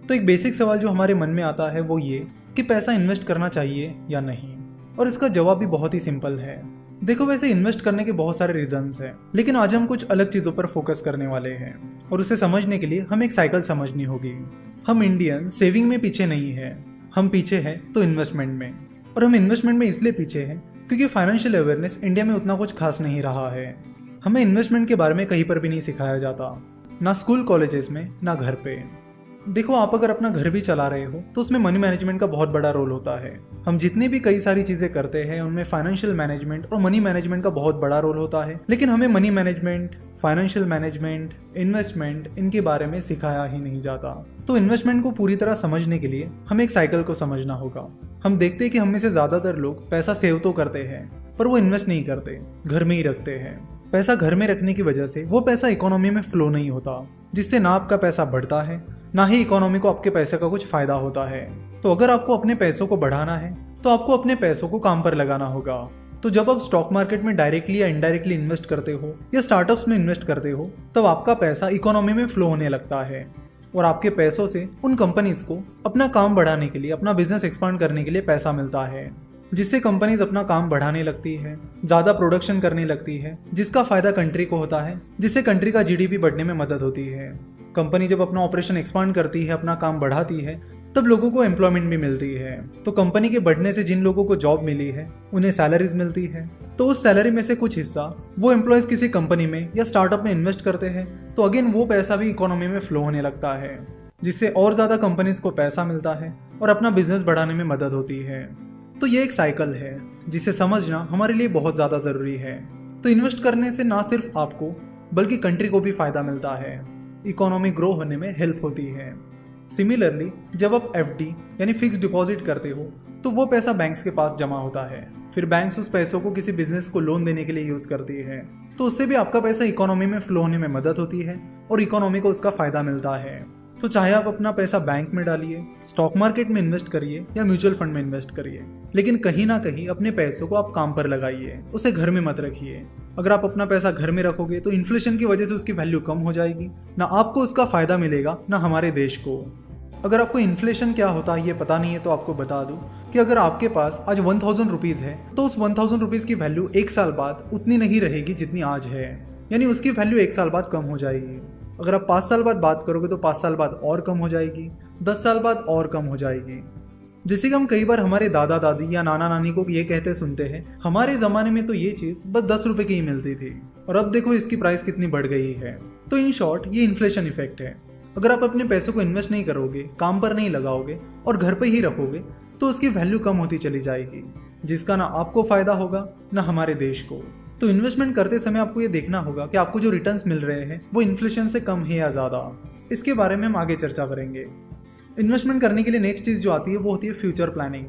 तो एक बेसिक सवाल जो हमारे मन में आता है वो ये कि पैसा इन्वेस्ट करना चाहिए या नहीं। और इसका जवाब भी बहुत ही सिंपल है। देखो, वैसे इन्वेस्ट करने के बहुत सारे रीजंस हैं, लेकिन आज हम कुछ अलग चीजों पर फोकस करने वाले हैं। और उसे समझने के लिए हमें एक साइकिल समझनी होगी। हम इंडियन सेविंग में पीछे नहीं है, हम पीछे हैं तो इन्वेस्टमेंट में। और हम इन्वेस्टमेंट में इसलिए पीछे हैं क्योंकि फाइनेंशियल अवेयरनेस इंडिया में उतना कुछ खास नहीं रहा है। हमें इन्वेस्टमेंट के बारे में कहीं पर भी नहीं सिखाया जाता, ना स्कूल कॉलेजेस में ना घर पे। देखो, आप अगर अपना घर भी चला रहे हो तो उसमें मनी मैनेजमेंट का बहुत बड़ा रोल होता है। हम जितनी भी कई सारी चीजें करते हैं उनमें फाइनेंशियल मैनेजमेंट और मनी मैनेजमेंट का बहुत बड़ा रोल होता है, लेकिन हमें money management, financial management, investment इनके बारे में सिखाया ही नहीं जाता। तो इन्वेस्टमेंट को पूरी तरह समझने के लिए हमें एक साइकिल को समझना होगा। हम देखते हैं कि हम में से ज्यादातर लोग पैसा सेव तो करते हैं पर वो इन्वेस्ट नहीं करते, घर में ही रखते हैं। पैसा घर में रखने की वजह से वो पैसा इकोनॉमी में फ्लो नहीं होता, जिससे ना आपका पैसा बढ़ता है ना ही इकोनॉमी को आपके पैसे का कुछ फायदा होता है। तो अगर आपको अपने पैसों को बढ़ाना है तो आपको अपने पैसों को काम पर लगाना होगा। तो जब आप स्टॉक मार्केट में डायरेक्टली या इनडायरेक्टली इन्वेस्ट करते हो या स्टार्टअप्स में इन्वेस्ट करते हो, तब आपका पैसा इकोनॉमी में फ्लो होने लगता है और आपके पैसों से उन कंपनीज को अपना काम बढ़ाने के लिए, अपना बिजनेस एक्सपांड करने के लिए पैसा मिलता है, जिससे कंपनीज अपना काम बढ़ाने लगती है, ज्यादा प्रोडक्शन करने लगती है, जिसका फायदा कंट्री को होता है, जिससे कंट्री का जीडीपी बढ़ने में मदद होती है। कंपनी जब अपना ऑपरेशन एक्सपांड करती है, अपना काम बढ़ाती है, तब लोगों को एम्प्लॉयमेंट भी मिलती है। तो कंपनी के बढ़ने से जिन लोगों को जॉब मिली है उन्हें सैलरीज मिलती है। तो उस सैलरी में से कुछ हिस्सा वो एम्प्लॉयज किसी कंपनी में या स्टार्टअप में इन्वेस्ट करते हैं, तो अगेन वो पैसा भी इकोनॉमी में फ्लो होने लगता है, जिससे और ज्यादा कंपनीज को पैसा मिलता है और अपना बिजनेस बढ़ाने में मदद होती है। तो ये एक साइकिल है जिसे समझना हमारे लिए बहुत ज्यादा जरूरी है। तो इन्वेस्ट करने से ना सिर्फ आपको बल्कि कंट्री को भी फायदा मिलता है, इकोनॉमी ग्रो होने में हेल्प होती है। सिमिलरली, जब आप एफडी यानी फिक्स डिपॉजिट करते हो तो वो पैसा बैंक्स के पास जमा होता है, फिर बैंक्स उस पैसों को किसी बिजनेस को लोन देने के लिए यूज करती है, तो उससे भी आपका पैसा इकोनॉमी में फ्लो होने में मदद होती है और इकोनॉमी को उसका फायदा मिलता है। तो चाहे आप अपना पैसा बैंक में डालिए, स्टॉक मार्केट में इन्वेस्ट करिए या म्यूचुअल फंड में इन्वेस्ट करिए, लेकिन कहीं ना कहीं अपने पैसों को आप काम पर लगाइए, उसे घर में मत रखिए। अगर आप अपना पैसा घर में रखोगे तो इन्फ्लेशन की वजह से उसकी वैल्यू कम हो जाएगी, ना आपको उसका फायदा मिलेगा ना हमारे देश को। अगर आपको इन्फ्लेशन क्या होता है ये पता नहीं है तो आपको बता दूं कि अगर आपके पास आज 1000 रुपीज है तो उस 1000 रुपीज की वैल्यू एक साल बाद उतनी नहीं रहेगी जितनी आज है, यानी उसकी वैल्यू एक साल बाद कम हो जाएगी। अगर आप 5 साल बाद बात करोगे तो 5 साल बाद और कम हो जाएगी, 10 साल बाद और कम हो जाएगी। जैसे कि हम कई बार हमारे दादा दादी या नाना नानी को ये कहते सुनते हैं, हमारे जमाने में तो ये चीज बस 10 रुपए की ही मिलती थी और अब देखो इसकी प्राइस कितनी बढ़ गई है। तो इन शॉर्ट ये इन्फ्लेशन इफेक्ट है। अगर आप अपने पैसों को इन्वेस्ट नहीं करोगे, काम पर नहीं लगाओगे और घर पे ही रखोगे तो उसकी वैल्यू कम होती चली जाएगी, जिसका ना आपको फायदा होगा ना हमारे देश को। तो इन्वेस्टमेंट करते समय आपको ये देखना होगा कि आपको जो रिटर्न्स मिल रहे हैं वो इन्फ्लेशन से कम है या ज्यादा। इसके बारे में हम आगे चर्चा करेंगे। इन्वेस्टमेंट करने के लिए नेक्स्ट चीज जो आती है वो होती है फ्यूचर प्लानिंग,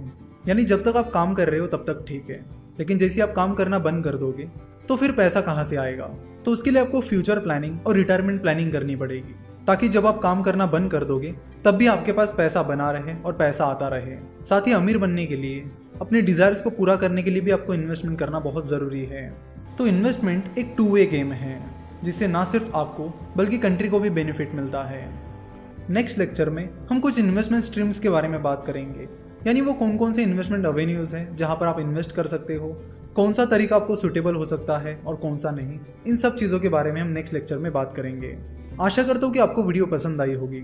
यानी जब तक आप काम कर रहे हो तब तक ठीक है, लेकिन जैसे आप काम करना बंद कर दोगे तो फिर पैसा कहाँ से आएगा। तो उसके लिए आपको फ्यूचर प्लानिंग और रिटायरमेंट प्लानिंग करनी पड़ेगी, ताकि जब आप काम करना बंद कर दोगे तब भी आपके पास पैसा बना रहे और पैसा आता रहे। साथ ही अमीर बनने के लिए, अपने डिजायर्स को पूरा करने के लिए भी आपको इन्वेस्टमेंट करना बहुत जरूरी है। तो इन्वेस्टमेंट एक टू वे गेम है, जिससे ना सिर्फ आपको बल्कि कंट्री को भी बेनिफिट मिलता है। नेक्स्ट लेक्चर में हम कुछ इन्वेस्टमेंट स्ट्रीम्स के बारे में बात करेंगे, यानी वो कौन कौन से इन्वेस्टमेंट एवेन्यूज हैं जहां पर आप इन्वेस्ट कर सकते हो, कौन सा तरीका आपको सुटेबल हो सकता है और कौन सा नहीं। इन सब चीज़ों के बारे में हम नेक्स्ट लेक्चर में बात करेंगे। आशा करता हूँ कि आपको वीडियो पसंद आई होगी।